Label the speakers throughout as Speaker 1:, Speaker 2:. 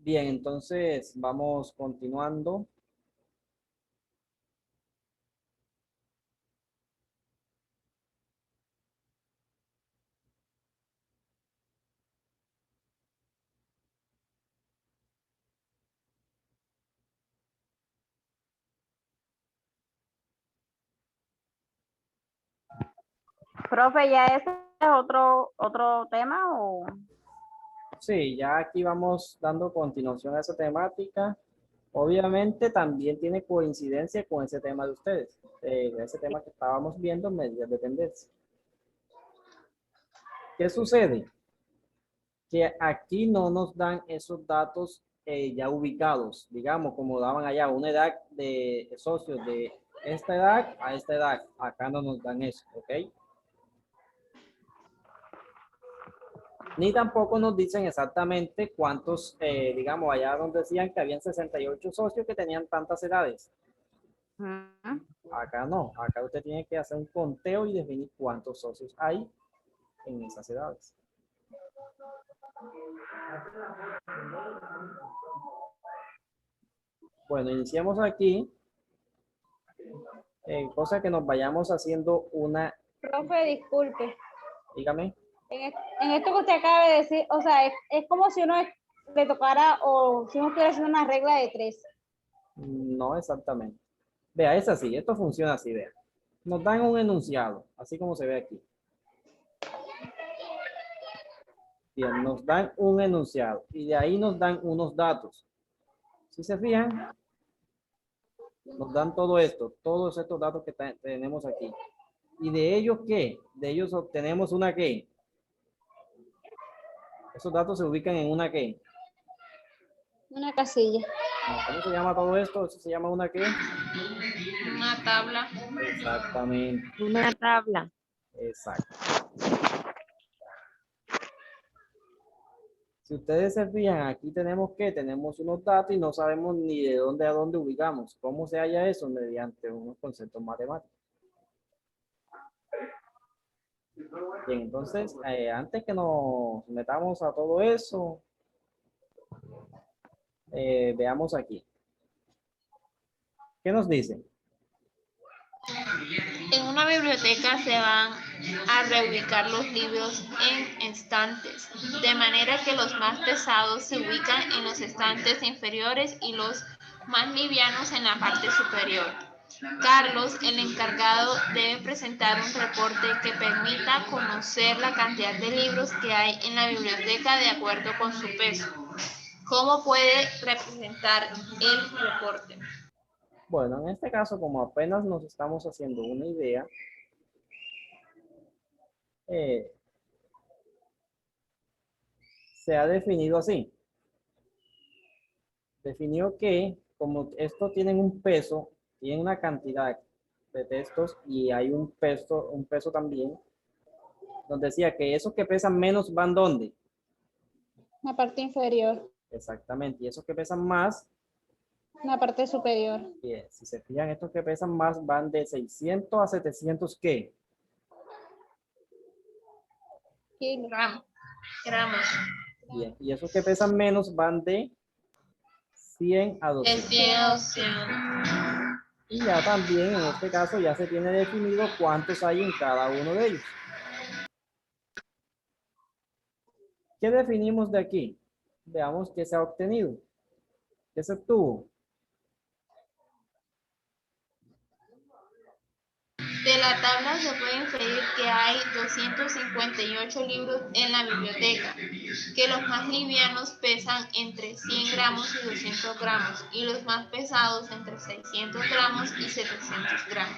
Speaker 1: Bien, entonces vamos continuando.
Speaker 2: Profe, ¿ya ese es otro tema o?
Speaker 1: Sí, ya aquí vamos dando continuación a esa temática. Obviamente también tiene coincidencia con ese tema de ustedes, ese tema que estábamos viendo, medidas de tendencia. ¿Qué sucede? Que aquí no nos dan esos datos ya ubicados, digamos, como daban allá, una edad de socios de esta edad a esta edad. Acá no nos dan eso, ¿ok? Ni tampoco nos dicen exactamente cuántos, digamos, allá donde decían que habían 68 socios que tenían tantas edades.
Speaker 2: Ujú.
Speaker 1: Acá no, acá usted tiene que hacer un conteo y definir cuántos socios hay en esas edades. Bueno, iniciamos aquí, cosa que nos vayamos haciendo una,
Speaker 3: Profe, disculpe.
Speaker 1: dígame,
Speaker 3: En esto que usted acaba de decir, o sea, es como si uno le tocara o si uno estuviera haciendo una regla de 3.
Speaker 1: no exactamente. Vea, es así, esto funciona así, vea. Nos dan un enunciado, así como se ve aquí. Bien, nos dan un enunciado y de ahí nos dan unos datos. Si se fijan, nos dan todo esto, todos estos datos que tenemos aquí. ¿Y de ellos qué? De ellos obtenemos una qué. Esos datos se ubican en una qué.
Speaker 3: Una casilla.
Speaker 1: ¿Cómo se llama todo esto? Eso se llama una qué.
Speaker 4: Una tabla.
Speaker 1: Exactamente,
Speaker 2: Una tabla.
Speaker 1: exacto. Si ustedes se fijan, aquí tenemos que tenemos unos datos y no sabemos ni de dónde a dónde ubicamos. ¿Cómo se halla eso? Mediante unos conceptos matemáticos. Bien, entonces, antes que nos metamos a todo eso, veamos aquí. ¿Qué nos dice?
Speaker 4: En una biblioteca se van a reubicar los libros en estantes, de manera que los más pesados se ubican en los estantes inferiores y los más livianos en la parte superior. Carlos, el encargado, debe presentar un reporte que permita conocer la cantidad de libros que hay en la biblioteca de acuerdo con su peso. ¿Cómo puede representar el reporte?
Speaker 1: Bueno, en este caso, como apenas nos estamos haciendo una idea, eh, se ha definido así. Definió que como estos tienen un peso, tienen una cantidad de textos y hay un peso también, nos decía que esos que pesan menos van ¿dónde?
Speaker 3: Una parte inferior.
Speaker 1: Exactamente. Y esos que pesan más,
Speaker 3: Una parte superior.
Speaker 1: bien, si se fijan, estos que pesan más van de 600 a 700, ¿qué?
Speaker 3: Kilos.
Speaker 4: Gramos.
Speaker 1: Bien. Y esos que pesan menos van de 100 a
Speaker 4: De
Speaker 1: 200.
Speaker 4: 100 a 200.
Speaker 1: Y ya también en este caso ya se tiene definido cuántos hay en cada uno de ellos. ¿Qué definimos de aquí? Veamos qué se ha obtenido. ¿Qué se obtuvo?
Speaker 4: De la tabla se puede inferir que hay 258 libros en la biblioteca, que los más livianos pesan entre 100 gramos y 200 gramos, y los más pesados entre 600 gramos y 700 gramos.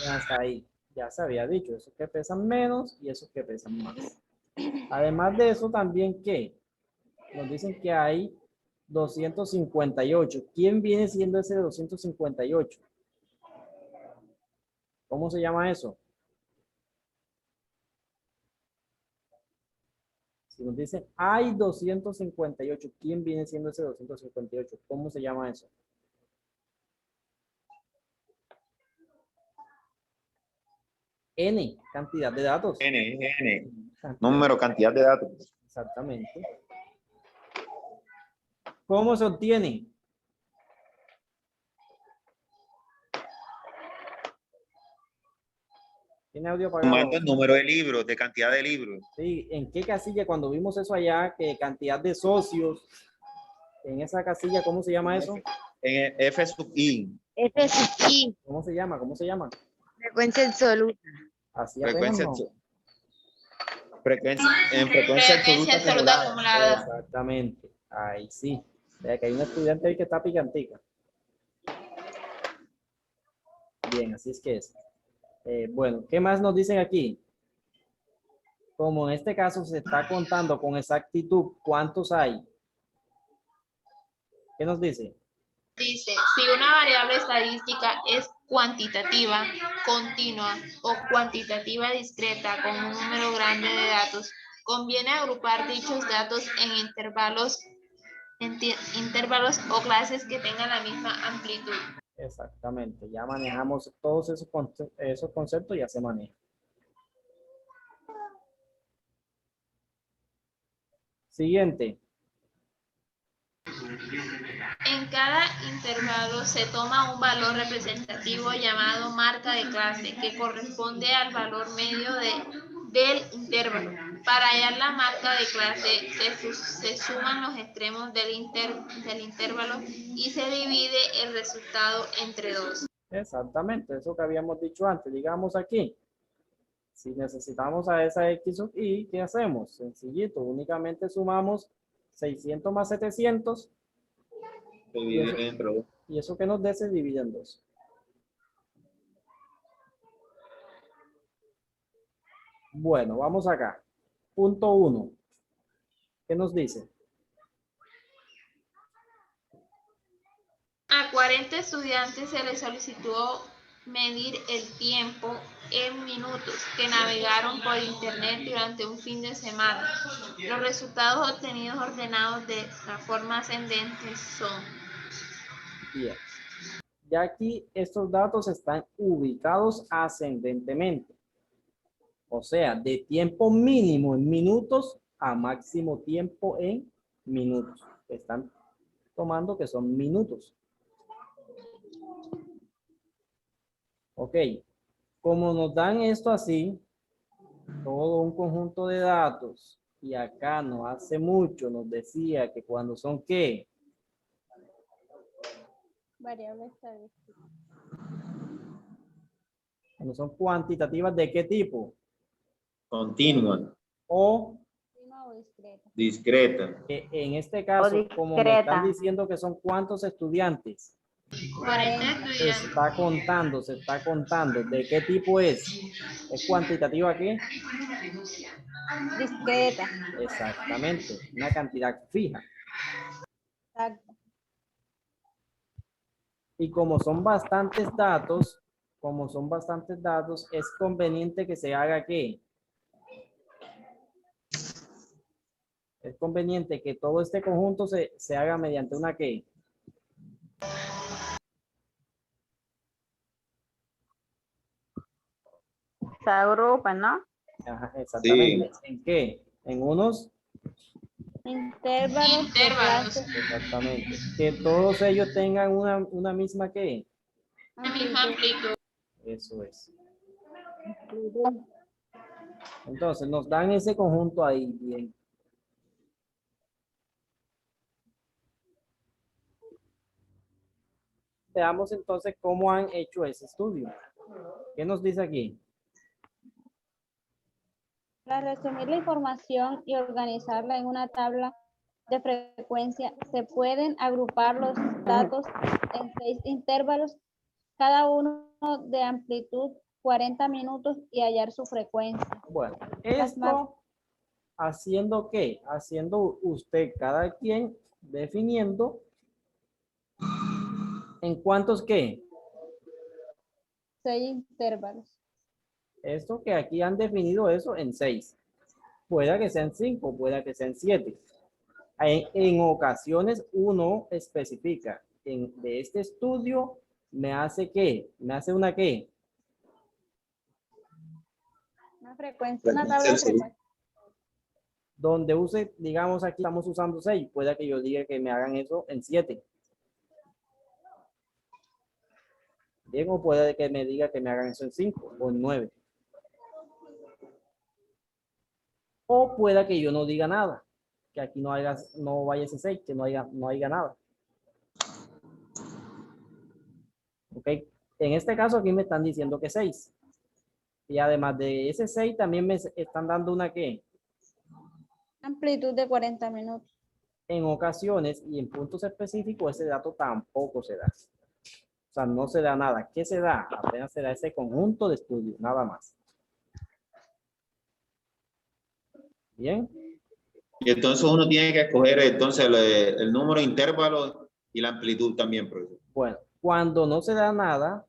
Speaker 1: Ya hasta ahí. Ya se había dicho, esos que pesan menos y esos que pesan más. Además de eso, también que nos dicen que hay 258. ¿Quién viene siendo ese 258? ¿Cómo se llama eso? Si nos dicen hay 258, ¿quién viene siendo ese 258? ¿Cómo se llama eso? N, cantidad de datos.
Speaker 5: N.
Speaker 1: Cantidad.
Speaker 5: Número, cantidad de datos.
Speaker 1: Exactamente. ¿Cómo se obtiene? ¿Tiene audio apagado?
Speaker 5: Sumando el número de libros, de cantidad de libros.
Speaker 1: Sí, ¿en qué casilla? Cuando vimos eso allá, que cantidad de socios, en esa casilla, ¿cómo se llama eso?
Speaker 5: En el F sub I.
Speaker 6: F sub I,
Speaker 1: ¿Cómo se llama? ¿Cómo se llama?
Speaker 6: frecuencia absoluta.
Speaker 1: Así apenas
Speaker 5: Frecuencia,
Speaker 1: no.
Speaker 5: en frecuencia
Speaker 4: Frecuencia
Speaker 5: absoluta
Speaker 4: absoluta
Speaker 5: acumulada.
Speaker 4: acumulada.
Speaker 1: Exactamente. Ahí sí. O sea, que hay un estudiante ahí que está picantica. Bien, así es que es. Bueno, ¿qué más nos dicen aquí? Como en este caso se está contando con exactitud cuántos hay. ¿Qué nos dice?
Speaker 4: Dice, si una variable estadística es cuantitativa, continua o cuantitativa discreta con un número grande de datos, conviene agrupar dichos datos en intervalos o clases que tengan la misma amplitud.
Speaker 1: Exactamente. Ya manejamos todos esos conceptos, ya se manejan. Siguiente.
Speaker 4: En cada intervalo se toma un valor representativo llamado marca de clase, que corresponde al valor medio del intervalo. Para hallar la marca de clase se suman los extremos del intervalo y se divide el resultado entre dos.
Speaker 1: Exactamente, eso que habíamos dicho antes. Digamos aquí, si necesitamos a esa X sub I, ¿qué hacemos? Sencillito, únicamente sumamos 600 más 700
Speaker 5: Se divide entre dos.
Speaker 1: y eso que nos dé se divide en 2. Bueno, vamos acá. Punto 1. ¿Qué nos dice?
Speaker 4: A 40 estudiantes se les solicitó medir el tiempo en minutos que navegaron por internet durante un fin de semana. Los resultados obtenidos ordenados de la forma ascendente son.
Speaker 1: Bien. Ya aquí estos datos están ubicados ascendentemente. O sea, de tiempo mínimo en minutos a máximo tiempo en minutos. Están tomando que son minutos. Ok. Como nos dan esto así, todo un conjunto de datos, y acá no hace mucho nos decía que cuando son ¿qué?
Speaker 3: Variable estadística.
Speaker 1: Cuando son cuantitativas, ¿de qué tipo?
Speaker 5: Continua,
Speaker 1: O
Speaker 3: Continua o discreta.
Speaker 5: discreta.
Speaker 1: que en este caso, como me están
Speaker 2: discreta.
Speaker 1: diciendo que son cuántos estudiantes,
Speaker 4: 40
Speaker 1: se
Speaker 4: estudiantes.
Speaker 1: está contando. ¿De qué tipo es? ¿Es cuantitativa qué?
Speaker 3: Discreta.
Speaker 1: Exactamente, una cantidad fija.
Speaker 3: Exacto.
Speaker 1: Y como son bastantes datos, es conveniente que se haga ¿qué? Es conveniente que todo este conjunto se haga mediante una ¿qué?
Speaker 2: Se agrupan, ¿no?
Speaker 1: Ajá, exactamente. ¿En qué? En unos,
Speaker 3: Intervalos de
Speaker 4: Intervalos.
Speaker 3: clase.
Speaker 1: exactamente. Que todos ellos tengan una misma ¿qué?
Speaker 4: La misma amplitud.
Speaker 1: Eso es. Entonces, nos dan ese conjunto ahí, bien. Veamos entonces cómo han hecho ese estudio. ¿Qué nos dice aquí?
Speaker 3: Para resumir la información y organizarla en una tabla de frecuencia, se pueden agrupar los datos en 6 intervalos, cada uno de amplitud 40 minutos y hallar su frecuencia.
Speaker 1: Bueno,
Speaker 3: Las más-
Speaker 1: esto haciendo qué? Haciendo usted cada quien definiendo en cuántos qué.
Speaker 3: 6 intervalos.
Speaker 1: Esto que aquí han definido eso en 6. Pueda que sean 5, pueda que sean 7. En ocasiones uno especifica, de este estudio me hace qué, me hace una qué,
Speaker 3: Una frecuencia, una tabla de frecuencia.
Speaker 1: Donde use, digamos, aquí estamos usando 6, puede que yo diga que me hagan eso en 7. Bien, o puede que me diga que me hagan eso en 5 o en 9. O pueda que yo no diga nada, que aquí no vaya ese 6, que no haya nada. Ok, en este caso aquí me están diciendo que 6. Y además de ese 6 también me están dando una que
Speaker 3: Amplitud de 40 minutos.
Speaker 1: en ocasiones y en puntos específicos ese dato tampoco se da. O sea, no se da nada. ¿Qué se da? Apenas se da ese conjunto de estudios, nada más. Bien.
Speaker 5: Y entonces uno tiene que escoger entonces el número de intervalos y la amplitud también, profesor.
Speaker 1: Bueno, cuando no se da nada,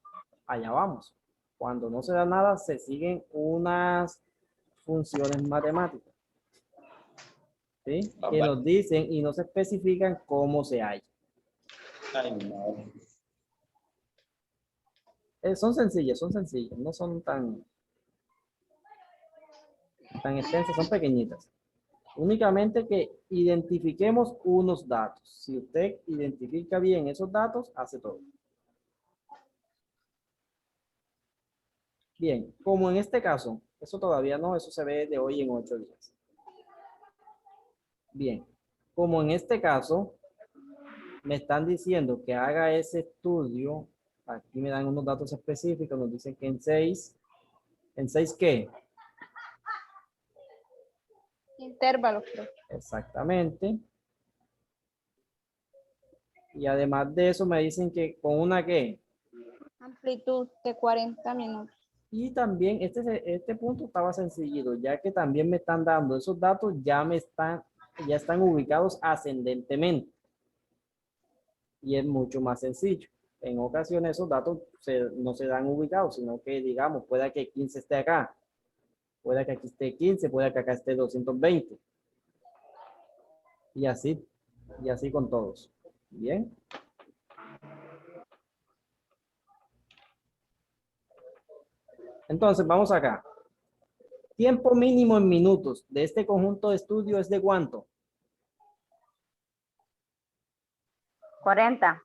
Speaker 1: allá vamos. Cuando no se da nada, se siguen unas funciones matemáticas. ¿Sí? Que nos dicen y no se especifican cómo se halla.
Speaker 5: Ay, no.
Speaker 1: Son sencillas, no son tan extensas, son pequeñitas. Únicamente que identifiquemos unos datos. Si usted identifica bien esos datos, hace todo. Bien, como en este caso, eso todavía no, eso se ve de hoy en 8 días. Bien, como en este caso, me están diciendo que haga ese estudio, aquí me dan unos datos específicos, nos dicen que en 6 ¿qué?
Speaker 3: Intervalos.
Speaker 1: Exactamente. Y además de eso me dicen que con una ¿qué?
Speaker 3: Amplitud de 40 minutos.
Speaker 1: Y también este punto estaba sencillito, ya que también me están dando esos datos, ya están ubicados ascendentemente. Y es mucho más sencillo. En ocasiones esos datos no se dan ubicados, sino que digamos, pueda que 15 esté acá, pueda que aquí esté 15, pueda que acá esté 220. Y así con todos. Bien. Entonces, vamos acá. Tiempo mínimo en minutos de este conjunto de estudio es de ¿cuánto?
Speaker 2: 40.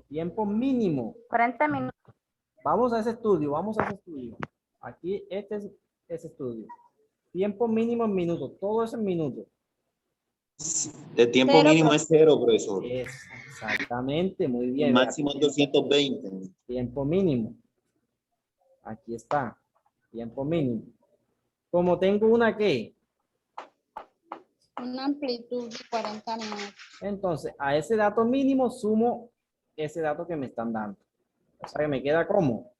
Speaker 1: Tiempo mínimo.
Speaker 2: 40 minutos.
Speaker 1: Vamos a ese estudio. Aquí este es ese estudio. Tiempo mínimo en minutos. Todo es en minutos.
Speaker 5: El tiempo
Speaker 3: Cero,
Speaker 5: mínimo es 0, profesor.
Speaker 1: Exactamente, muy bien.
Speaker 5: El máximo es 220.
Speaker 1: Tiempo mínimo. Aquí está. Tiempo mínimo. Como tengo una que,
Speaker 3: Una amplitud de 40 minutos.
Speaker 1: entonces a ese dato mínimo sumo ese dato que me están dando. O sea que me queda como.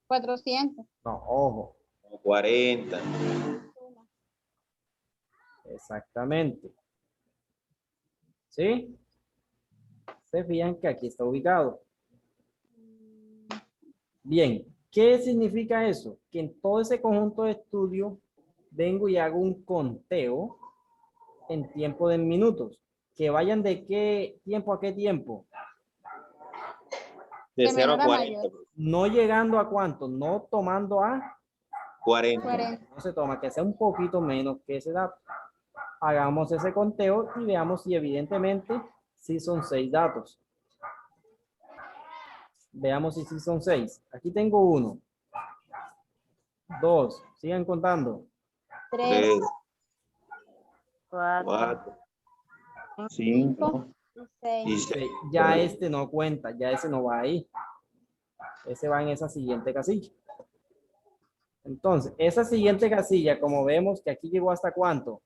Speaker 3: 400.
Speaker 1: No, ojo.
Speaker 5: 40.
Speaker 1: Exactamente. ¿Sí? Se fijan que aquí está ubicado. Bien, ¿qué significa eso? Que en todo ese conjunto de estudio vengo y hago un conteo en tiempo de minutos. Que vayan de qué tiempo a qué tiempo.
Speaker 5: De
Speaker 3: De
Speaker 5: 0 a
Speaker 3: menor a
Speaker 5: 40.
Speaker 3: mayor.
Speaker 1: No llegando a cuánto, no tomando a
Speaker 5: 40.
Speaker 3: 40.
Speaker 1: no se toma, que sea un poquito menos que ese dato. Hagamos ese conteo y veamos si evidentemente sí son 6 datos. Veamos si sí son 6. Aquí tengo 1, 2, sigan contando.
Speaker 3: 3,
Speaker 2: 4.
Speaker 5: 4, 5
Speaker 3: 6.
Speaker 5: y
Speaker 1: 6. Ya este no cuenta, ya ese no va ahí. Ese va en esa siguiente casilla. Entonces, esa siguiente casilla, como vemos que aquí llegó hasta cuánto.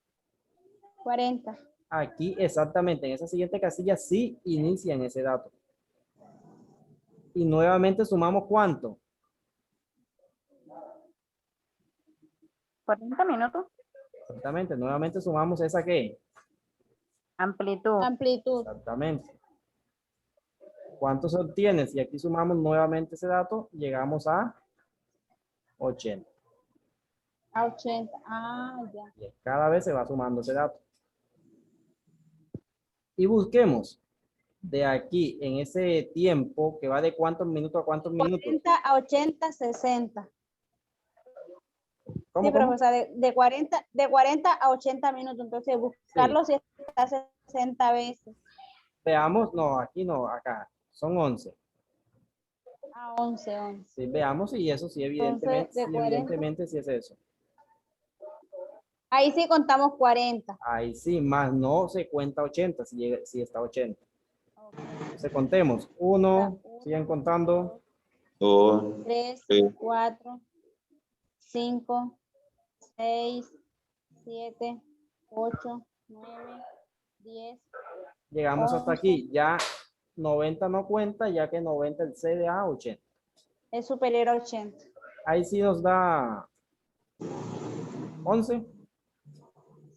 Speaker 3: 40.
Speaker 1: Aquí exactamente, en esa siguiente casilla sí inician ese dato. Y nuevamente sumamos cuánto.
Speaker 2: 40 minutos.
Speaker 1: Exactamente, nuevamente sumamos esa que.
Speaker 2: Amplitud.
Speaker 3: Amplitud.
Speaker 1: Exactamente. ¿Cuánto se obtiene? Si aquí sumamos nuevamente ese dato, llegamos a 80.
Speaker 3: A 80. Ah, ya.
Speaker 1: Y cada vez se va sumando ese dato. Y busquemos de aquí en ese tiempo que va de cuántos minutos a cuántos minutos.
Speaker 3: 40 a 80, 60.
Speaker 1: ¿Cómo? ¿Cómo,
Speaker 3: Sí, pero
Speaker 1: cómo?
Speaker 3: o sea, de 40 a 80 minutos. Entonces, buscarlo si está 60 veces
Speaker 1: Veamos, no, aquí no, acá. Son 11.
Speaker 3: a 11.
Speaker 1: Sí, veamos y eso sí,
Speaker 3: Entonces, de 40.
Speaker 1: evidentemente sí es eso.
Speaker 3: Ahí sí contamos 40.
Speaker 1: Ahí sí, más no se cuenta 80 si está 80. Entonces contemos. 1, sigan contando.
Speaker 5: 2,
Speaker 3: 3,
Speaker 5: 3,
Speaker 3: 4, 5, 6, 7, 8, 9, 10.
Speaker 1: Llegamos hasta
Speaker 3: 11.
Speaker 1: aquí. Ya 90 no cuenta, ya que 90 el CDA 80.
Speaker 3: Es superior a 80.
Speaker 1: Ahí sí nos da 11.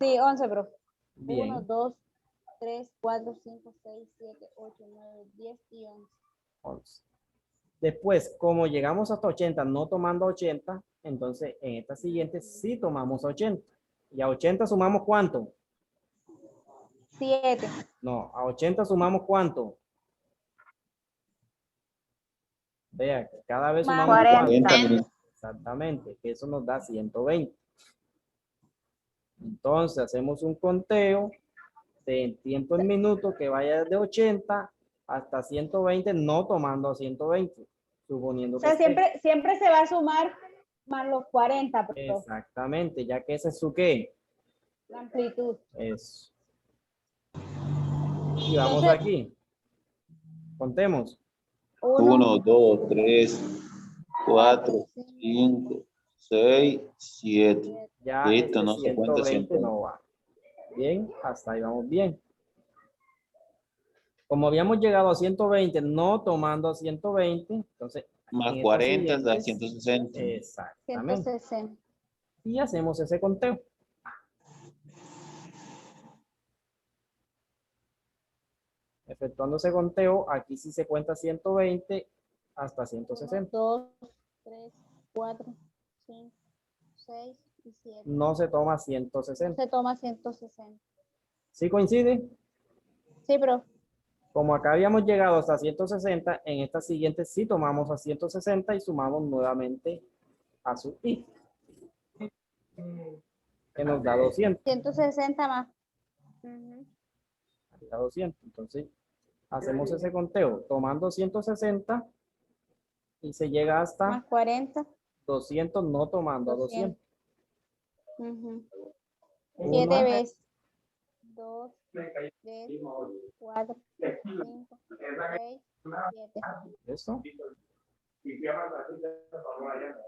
Speaker 3: Sí, 11, profe. 1,
Speaker 1: Bien.
Speaker 3: 2, 3, 4, 5, 6, 7, 8, 9, 10 y 11.
Speaker 1: 11. Después, como llegamos hasta 80 no tomando 80, entonces en esta siguiente sí tomamos 80. ¿Y a 80 sumamos cuánto?
Speaker 3: 7.
Speaker 1: No, a 80 sumamos cuánto. Vea, que cada vez
Speaker 3: Más
Speaker 1: sumamos
Speaker 2: 40.
Speaker 5: 40 minutos.
Speaker 1: Exactamente, que eso nos da 120. Entonces hacemos un conteo de tiempo en minutos que vaya de 80 hasta 120, no tomando 120, suponiendo
Speaker 3: O
Speaker 1: que
Speaker 3: sea,
Speaker 1: esté.
Speaker 3: siempre se va a sumar más los 40, profe.
Speaker 1: Exactamente, ya que ese es su qué.
Speaker 3: La amplitud.
Speaker 1: Eso. Y vamos
Speaker 3: Entonces,
Speaker 1: aquí. Contemos.
Speaker 5: 1, 2, 3, 4, 5, 6, 7.
Speaker 1: Ya
Speaker 5: Listo,
Speaker 1: este
Speaker 5: no se cuenta
Speaker 1: 120
Speaker 5: 120.
Speaker 1: no va. Bien, hasta ahí vamos bien. Como habíamos llegado a 120, no tomando 120, entonces
Speaker 5: Más
Speaker 1: en estas
Speaker 5: 40 da
Speaker 1: siguientes,
Speaker 5: 160.
Speaker 1: exactamente.
Speaker 3: 160.
Speaker 1: Y hacemos ese conteo. Efectuando ese conteo, aquí sí se cuenta 120 hasta 160.
Speaker 3: 2, 3, 4, 5, 6 y 7.
Speaker 1: No se toma 160.
Speaker 3: Se toma 160.
Speaker 1: ¿Sí coincide?
Speaker 3: Sí, pero
Speaker 1: Como acá habíamos llegado hasta 160, en esta siguiente sí tomamos a 160 y sumamos nuevamente a su i, que nos da 200.
Speaker 3: 160 más.
Speaker 1: Da 200. Entonces, hacemos ese conteo tomando 160 y se llega hasta
Speaker 3: Más 40.
Speaker 1: 200 no tomando a 200.
Speaker 3: 7
Speaker 1: Uno,
Speaker 3: veces. 2, 3, 4, 5, 6, 7.
Speaker 1: eso.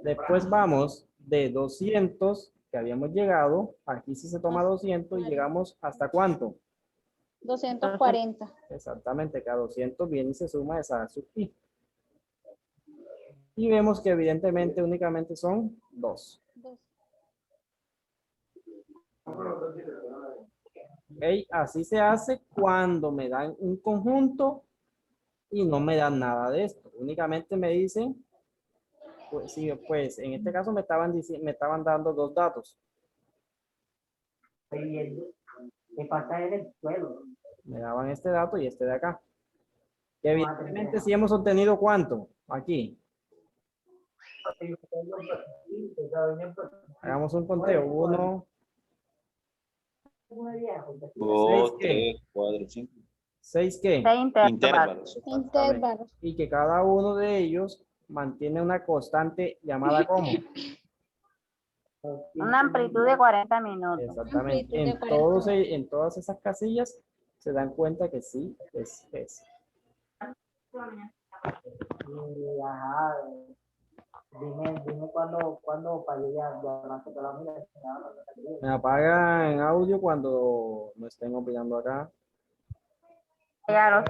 Speaker 1: Después vamos de 200 que habíamos llegado, aquí sí se toma 200 y llegamos hasta ¿cuánto?
Speaker 3: 240.
Speaker 1: Exactamente, cada 200 viene y se suma esa sub i. Y vemos que evidentemente únicamente son 2. ¿Ok? Así se hace cuando me dan un conjunto y no me dan nada de esto. Únicamente me dicen, pues sí, pues en este caso me estaban dando dos datos. Me daban este dato y este de acá. Que evidentemente si hemos obtenido ¿cuánto? Aquí. Hagamos un conteo. 1,
Speaker 5: 2,
Speaker 1: ¿qué?
Speaker 5: 3, 4, 5.
Speaker 1: 6 ¿qué?
Speaker 2: 6 intervalos.
Speaker 5: Intervalos.
Speaker 3: Intervalos.
Speaker 1: Y que cada uno de ellos mantiene una constante llamada como.
Speaker 2: Una amplitud de 40 minutos.
Speaker 1: Exactamente.
Speaker 3: Amplitud de 40.
Speaker 1: En todas esas casillas se dan cuenta que sí es.
Speaker 7: Dime cuándo para yo ya no sé la mira.
Speaker 1: Me apagan audio cuando no estén opinando acá.
Speaker 2: Ya lo-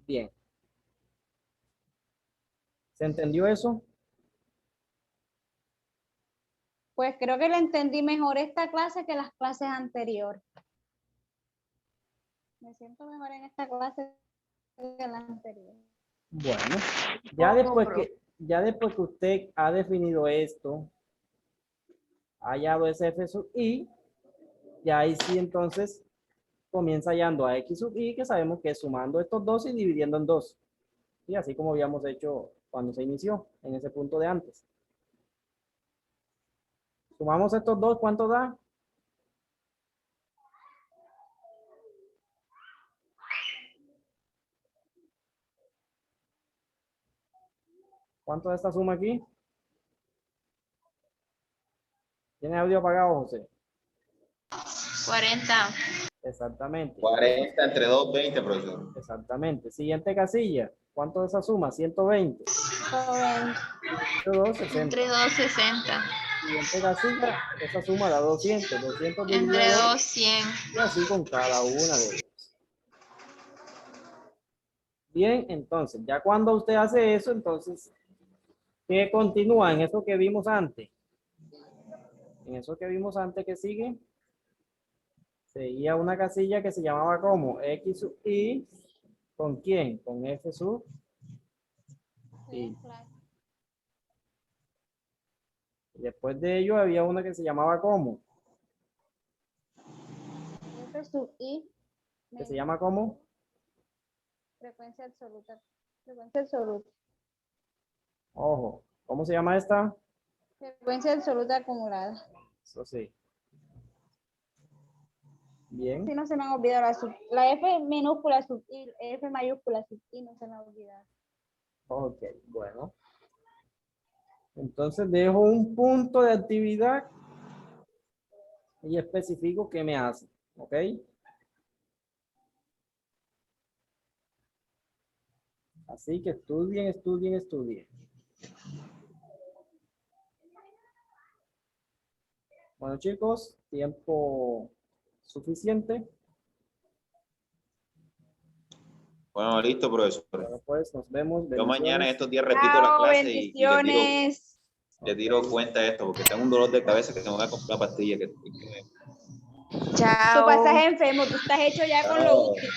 Speaker 1: Bien. ¿Se entendió eso?
Speaker 3: Pues creo que le entendí mejor esta clase que las clases anteriores. Me siento mejor en esta clase que las anteriores.
Speaker 1: Bueno, ya después que usted ha definido esto, ha hallado ese f sub i, ya ahí sí entonces comienza hallando a x sub i, que sabemos que es sumando estos dos y dividiendo en 2. Y así como habíamos hecho cuando se inició, en ese punto de antes. Sumamos estos dos, ¿cuánto da? ¿Cuánto da esta suma aquí? ¿Tiene audio apagado, José?
Speaker 4: 40.
Speaker 1: Exactamente.
Speaker 5: 40 entre 2, 20, profesor.
Speaker 1: Exactamente. Siguiente casilla. ¿Cuánto de esa suma? 120.
Speaker 3: Joven,
Speaker 1: Entre 2, 60.
Speaker 4: Entre 2, 60.
Speaker 1: Siguiente casilla, esa suma da 200. 200 dividido
Speaker 4: Entre
Speaker 1: dos,
Speaker 4: 2, 100.
Speaker 1: y así con cada una de ellas. Bien, entonces, ya cuando usted hace eso, entonces, ¿qué continúa en eso que vimos antes? En eso que vimos antes, ¿qué sigue? Seguía una casilla que se llamaba como X sub I, ¿con quién? Con F sub I. Después de ello había una que se llamaba como,
Speaker 3: F sub I,
Speaker 1: que se llama como,
Speaker 3: frecuencia absoluta. Frecuencia absoluta.
Speaker 1: ojo, ¿cómo se llama esta?
Speaker 3: Frecuencia absoluta acumulada.
Speaker 1: Eso sí. Bien.
Speaker 3: Si no se me han olvidado la F minúscula sub I, F mayúscula sub I, no se me ha olvidado.
Speaker 1: Ok, bueno. Entonces dejo un punto de actividad y especifico qué me hace. ¿Ok? Así que estudien, estudien, estudien. Bueno, chicos, tiempo suficiente.
Speaker 5: Bueno, listo, profesor.
Speaker 1: Bueno, pues nos vemos.
Speaker 5: Yo mañana en
Speaker 1: Bendiciones.
Speaker 5: estos días repito la
Speaker 2: Chao,
Speaker 5: clase y
Speaker 2: bendiciones.
Speaker 5: le tiro cuenta de esto, porque tengo un dolor de cabeza que me voy a comprar pastilla.
Speaker 2: Tu
Speaker 6: Chao.
Speaker 2: pasaje enfermo, tú estás hecho ya con lo
Speaker 5: Chao.
Speaker 2: último.